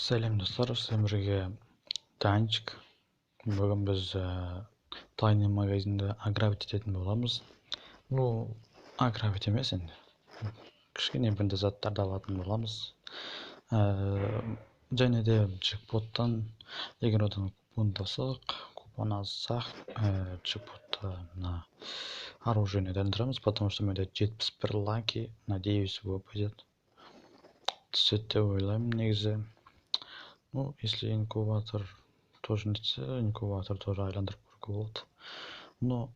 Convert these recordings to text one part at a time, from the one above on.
Сәлем достар, сіздермен бірге Танчик. Бүгін біз тайный магазинді ограбить ететін боламыз. Ограбить емес енді. Кішкене бірді заттарды алатын боламыз. Және де джекпоттан, егер одан купон тапсақ, купон алсақ, джекпотты оружиені дәндіреміз, потому что менде 71 лаки, надеюсь, выпадет. Түседі деп ойлаймын негізі. Если инкубатор тоже нетсе, инкубатор тоже айландырып көруге болады. Но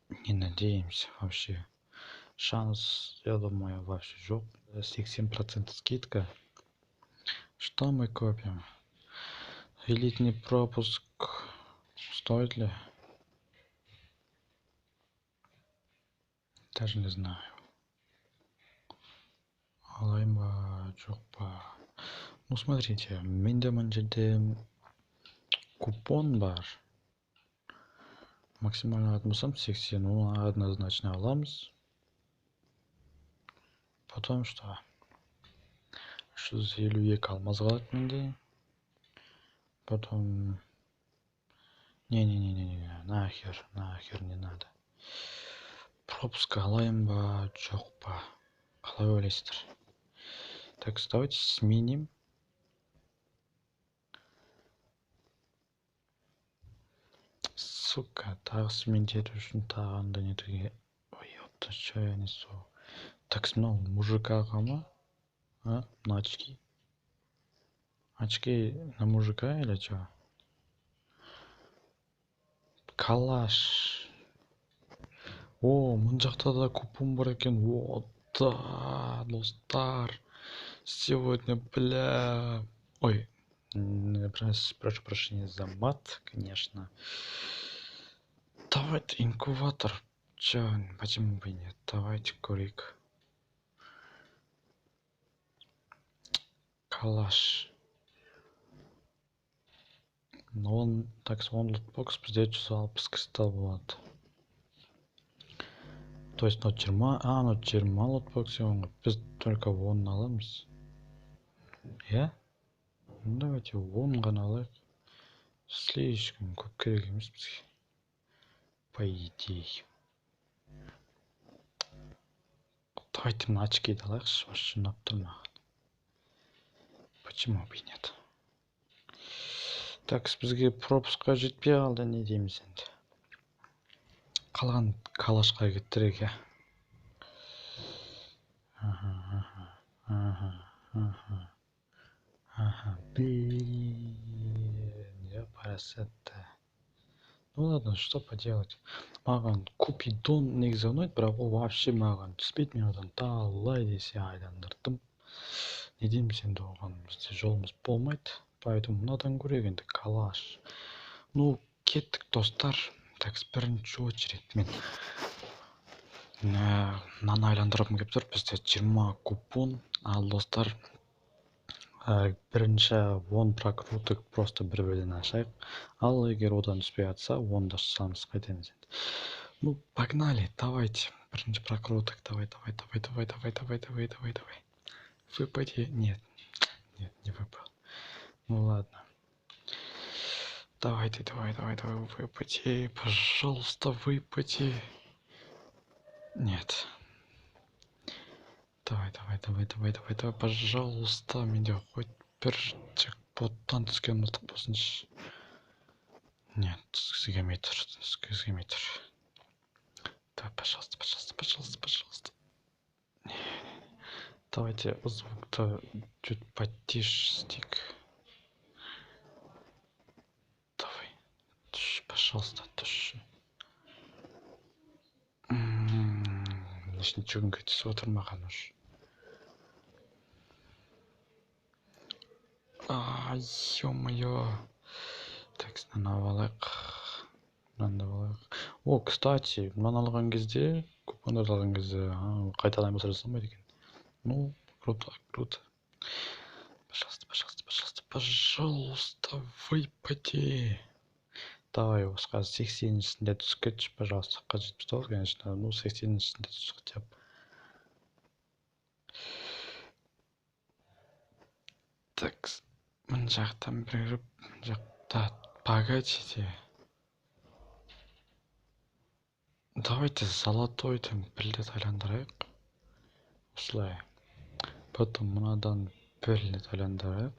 не надеемся вообще. Шанс, я думаю, вообще жоқ. 80% скидка. Что мы копим? Элитный пропуск стоит ли? Даже не знаю. Алайын ба, жоқ па. Смотрите, менде мына жерде купон бар. Максимально алатын болсам 80, оны однозначно аламыз. Потом что? 352 алмаз қалады менде. Потом... Не, нахер не надо. Пропуск алайын ба, жоқ па. Қалай ойлайсыздар? Так, давайте сменим. Сука, тағы сменить үшін тағанда нетуге... Ой, ёпта, что я несу? Так, мынау мужикаға ма? На очки. Очки на мужика или что? Калаш. Мына жақта да купон бар екен. Да, достар. Сегодня, бля... Ой, прошу прощения за мат, конечно. Давайте инкубатор. Чё, почему бы нет? Давайте курик. Калаш. Так, он лутбокс бізде 160 кристалл болады. То есть 20 лутбокс, біз только 10 аламыз. Я? Давайте 10 ғана алайық. Слишком көп керек емес бізге. По идее. Давайте мына очкиді алайықшы, вообще ұнап тұр маған. Почему бы и нет? Так, бізге пропускқа жетпей қалды, не дейміз енді. Қалған калашқа кеттірек, я. Блин, я парасетті. Ладно, что поделать. Маған купидон негізі ұнайды, бірақ ол вообще маған түспейді. Мен одан талай десе айландырдым. Не дейміз енді оған, бізде жолымыз болмайды. Поэтому мынадан көрейік енді калаш. Кеттік достар. Так, бірінші очередь мен мынаны айландырғым келіп тұр. Бізде 20 купон. Ал достар, бірінші 10 прокруток просто бір-бірден ашайық. Ал егер одан түспей жатса, 10 жасамыз қайтеміз енді. Погнали, давайте. Бірінші прокруток, давай. Выпади. Нет, не выпал. Ладно. Давай, выпади. Пожалуйста, выпади. Нет. Давай, пожалуйста, менде хоть бір джекпоттан түскен ұлтық болсыншы. Нет, түскісі келмей тұр. Давай, пожалуйста. Давайте звук-то чуть потише стик. Давай, пожалуйста, туши. Ничегінге түсіп отырмаған уж. Ё-моё. Так, мынаны алайық. Кстати, мынаны алған кезде, купондарды алған кезде, қайтадан жасалмайды екен. Круто. Пожалуйста, выпади. Давай, осыға 80-сінде түсіп кетші, пожалуйста. 79, конечно, 80-сінде түсіп хотя бы. Так, мына жақтан бір кіріп мына жақта погодите. Давайте золотойдан бір рет айландырайық. Осылай. Потом мынадан бір рет айландырайық.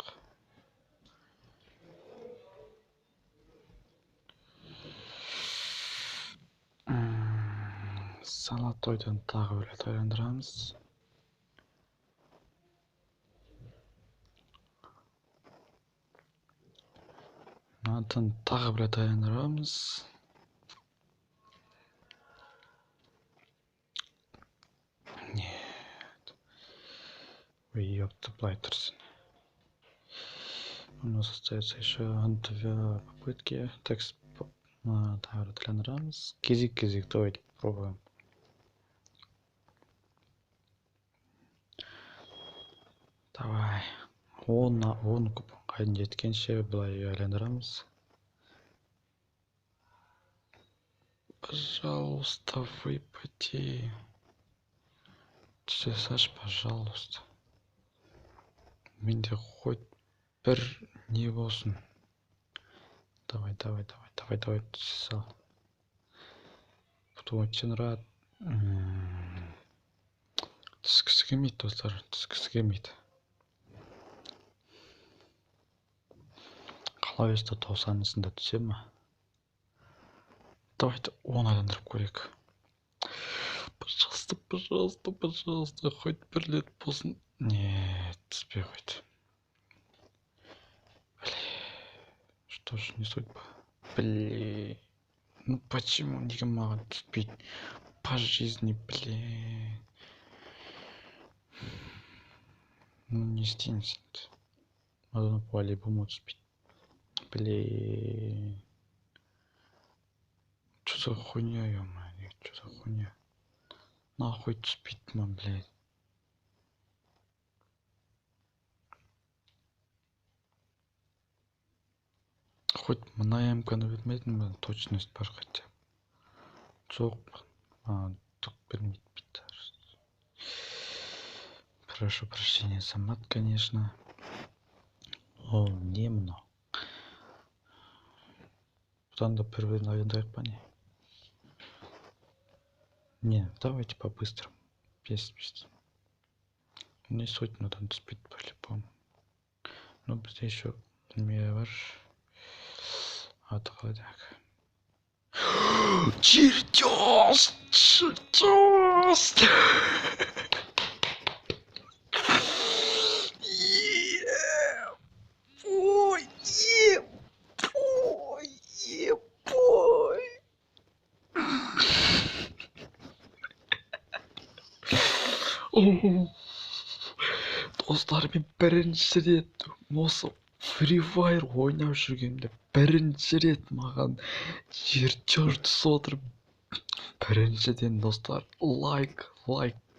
Золотойдан тағы бір рет айландырамыз. Мынадан тағы бір рет айландырамыз. Нет. Ой, ёпта, былай тұрсын. У нас остается еще 2 попытки. Так, тағы бір айландырамыз. Кезек-кезек давайте попробуем. Давай. 10 купонға жеткенше былай айландырамыз. Пожалуйста, выпади. Түсе саш, пожалуйста. Менде хоть бір не болсын. Давай, түсе сал. Буду очень рад. Түскісі келмейді, достар, түскісі келмейді. Қалайста 90-сында түсе ме? Давайте 10 айландырып көрейік. Пожалуйста, хоть бір рет болсын. Нет, түспей қойды. Что ж, не судьба. Ну почему неге маған түспейді? По жизни, Ну не істейміз енді. Одан по-любому түспейді. Что за хуйня, ё-моё, что за хуйня? Нахуй түспейді ма, Хоть мына МК-ны бермедің бе, точность бар хотя. Жоқ, түк бермейді бит. Прошу прощения, Самат, конечно. О, не мынау. Бұдан да бір айландырайық па не? Не, давайте по-быстрому. Без. Не суть, но там түспейді по-любому. Ну, бізде еще не бар. Отходяк. Чертёж! Достар, мен бірінші рет осы Free Fire ойнап жүргенде бірінші рет маған чертёж түсіп отыр. Біріншіден достар, лайк,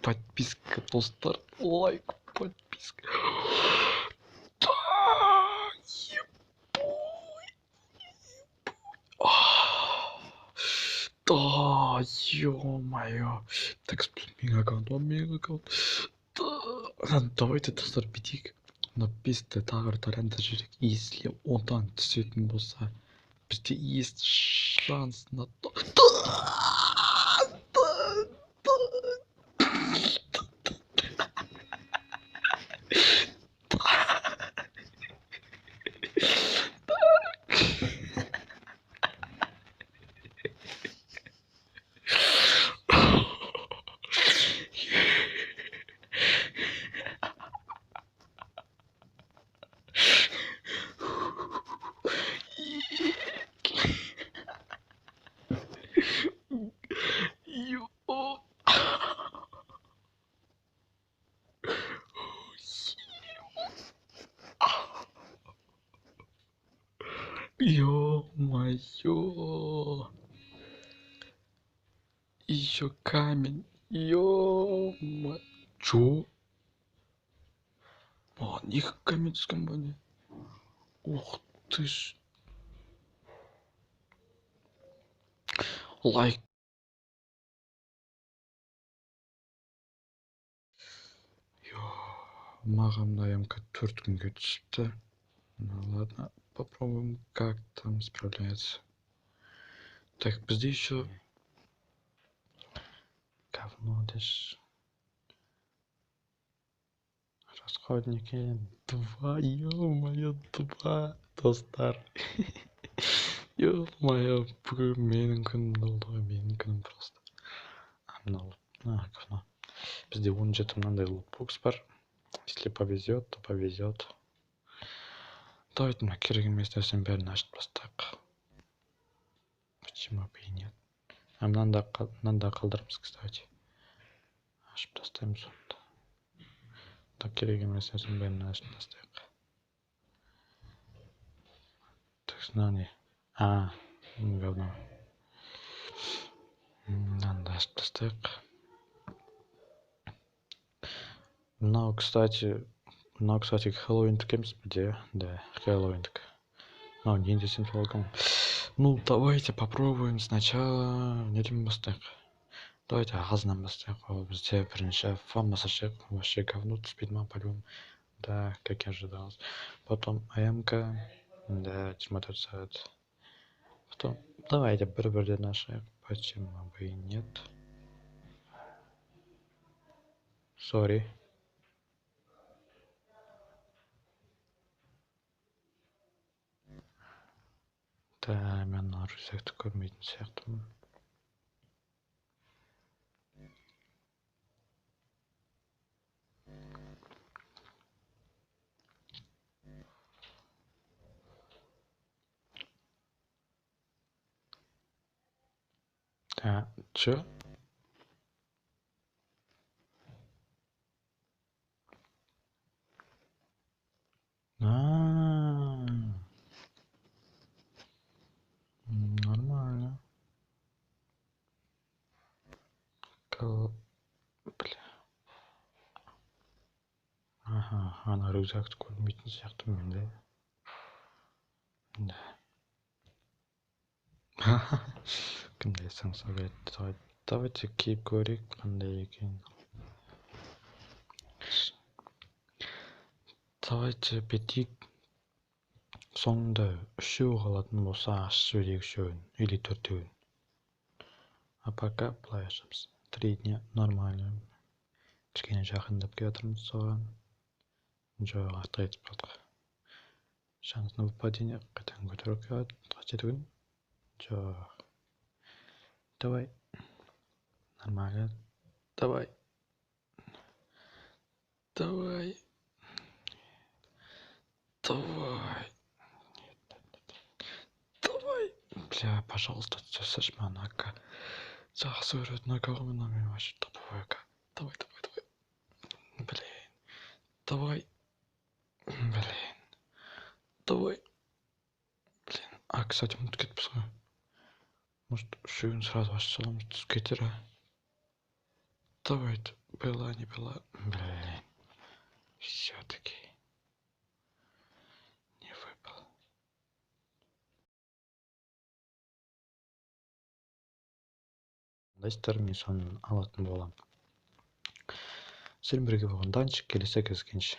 подписка, достар, лайк, подписка. Да, ё-моё. Так, мега-аккаунт. Давайте достар бітейік. Мына 5-ті тағы айландырып жіберейік. Если одан түсетін болса, бізде есть шанс на то. Ё-моё. Еще камень. Ё-моё. Чё? Них камень с камбани. Ух ты ж. Лайк. Маған мына МК 4 күнге түсіпті. Ну ладно, попробуем, как там справляется. Так, бізде еще говно деш. Расходники 2, ё-моё, 2 достар. Ё-моё, бүгін менің күнім болды ғой, менің күнім просто. Мынау говно. Бізде 17 мынандай лутбокс бар. Если повезет, то повезет. Давайте мына керек емес нәрсенің бәрін ашып тастайық. Почему бы и нет? А мынаны да қалдырамыз, кстати. Ашып тастаймыз онда. Так, керек емес нәрсенің бәрін ашып тастайық. Так, мынау не? Говно. Мынаны да ашып тастайық. Мынау, кстати, Хэллоуиндік емес пе, де? Да, Хэллоуиндік. Мынау не десем солгам. Ну, давайте попробуем сначала неден бастайық. Давайте ағазынан бастайық. Ол бізде бірінші фамас ашайық. Вообще говно түспейді ма, по-любому. Да, как и ожидалось. Потом АМК. Да, 4 сағат. Потом давайте бір-бірден ашайық. Почему бы и нет? Sorry. Да, мен рюкзакты көрмейтін сияқтымын. Да, чё? Нормально. Бля. Ана рюкзакты көрмейтін сияқтымын мен, да. Қандай саңсақ. Давайте киіп көрейік, қандай екен. Давайте бетейік. Соңында үшеу қалатын болса, ашып жіберейік үшеуін. Или төртеуін. А пока былай ашамыз. 3 дня нормально. Кішкене жақындап келе жатырмыз соған. Жоқ, артқа кетіп қалдық. Шанс на выпадение қайтадан көтеріп келеді. Қашет күн. Жоқ. Давай. Нормально. Давай. Давай. Давай. Давай. Бля, пожалуйста, сошма нака. Жақсы көретін акағымын, мен вообще топовой ака. Давай. Блин. Давай. Блин. Давай. Блин. Кстати, ұмытып кетіппіз ғой. Может, үшеуін сразу ашып саламыз, түсіп кетер, Давайте. Была, не была. Блин. Все-таки. Не выпал. Достар, мен соны алатын боламын. Сіздермен бірге болған Данчик, келесі кездескенше.